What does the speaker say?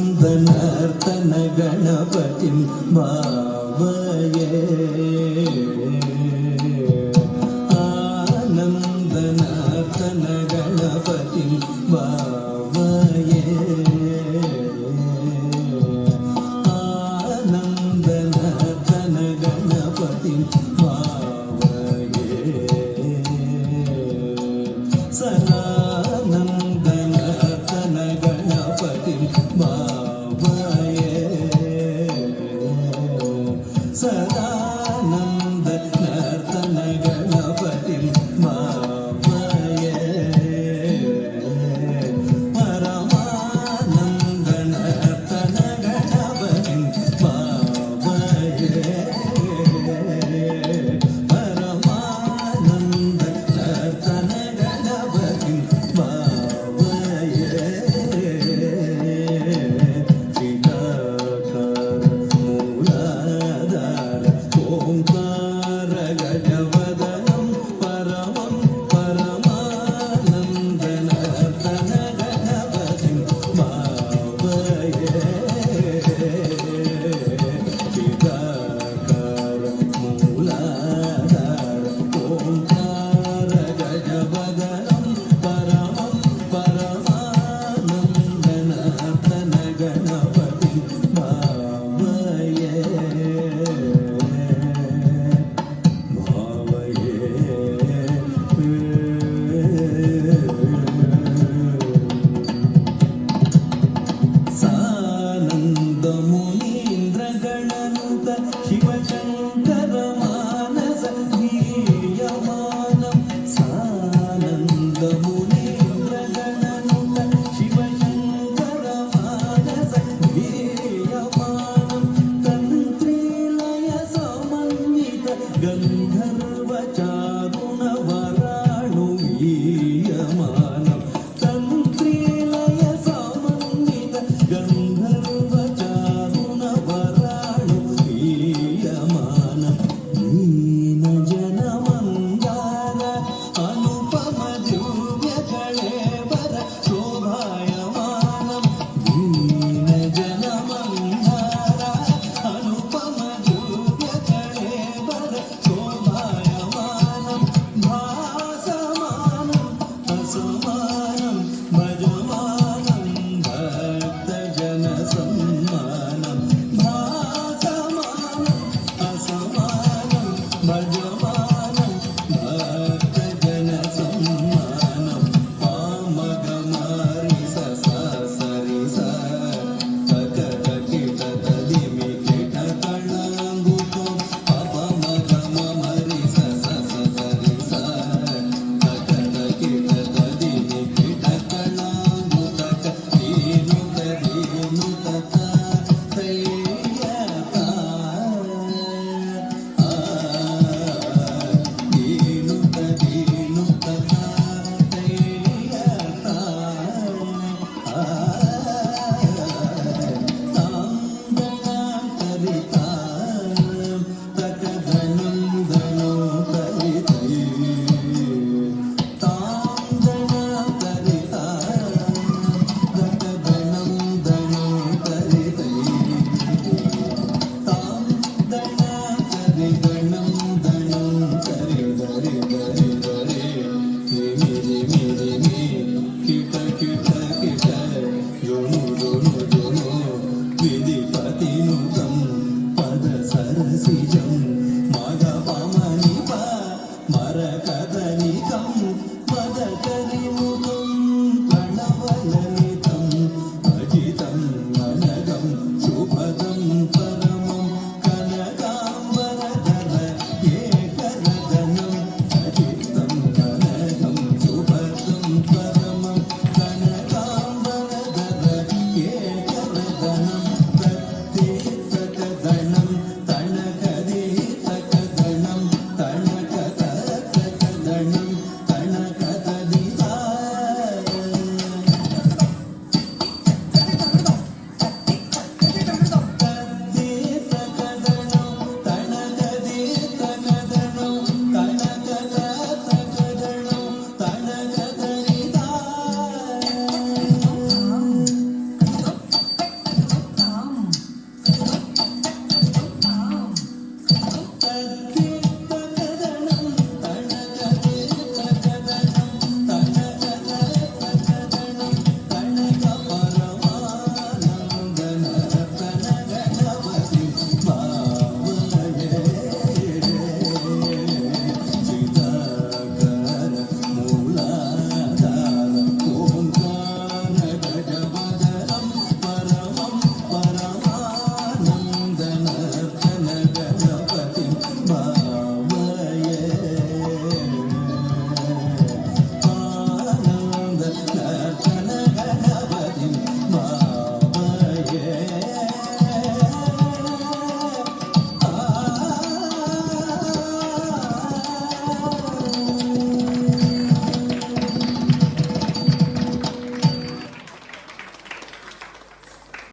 आनन्दनर्तन गणपतिं भावये आनन्दनर्तन गणपतिं भावये आनन्दनर्तन गणपतिं भावये सदानन्दनर्तन गणपतिं भावये सदानन्दनर्तन गणपतिं भावये परमानन्दनर्तन गणपतिं भावये परमानन्दनर्तन गणपतिं भावये श्रीकाकार मूलाधार ओंकार गजवदनं परमं परमानन्दनर्तन गणपतिं भावये श्रीकाकार मूलाधार ओंकार गजवदनं परमं परमानन्दनर्तन गणपतिं भावये सानन्दमुनीन्द्रगणनुत शिवशङ्कर मानस वीर्यमानं सानन्दमुनीन्द्रगणनुत शिवशङ्कर मानस वीर्यमानं तन्त्रीलय समन्वित गन्धर्व चारुणवराणुवीयमानं तन्त्रीलय समन्वित गन्धर्व चारुणवराणुवीयमानं नीनजनमन्दार अनुपम दिव्यकळेवर शोभायमानं नीनजनमन्दार अनुपम दिव्यकळेवर शोभायमानं भासमानं असमानं भजमानं भक्तजनसम्मानं भासमानं असमानं भजमानं भक्तजनसम्मानं पामगमारि स सरि स तकतकिटतदिमिकिटकणाङ्गुतो अपमगममरि स सरि स तकतकिटतदिमिकिटकणाङ्गुतक दीनुतक तय्यता दीनुतक तय्यता तांदनाकरिता तकधनं धनो करितै तांदनाकरिता तकधनं धनो करितै तांदनाकरिगणं धनं करि धरि धरि धरि रिमि रिमि रिमि किट किट किट जोनु जोनु जोनु विधिपतिनुतं पदसरसिजं मगपमनिप मरकदनिकं मदकरिमुखं प्रणवललितं अजितं अनगं शुभदं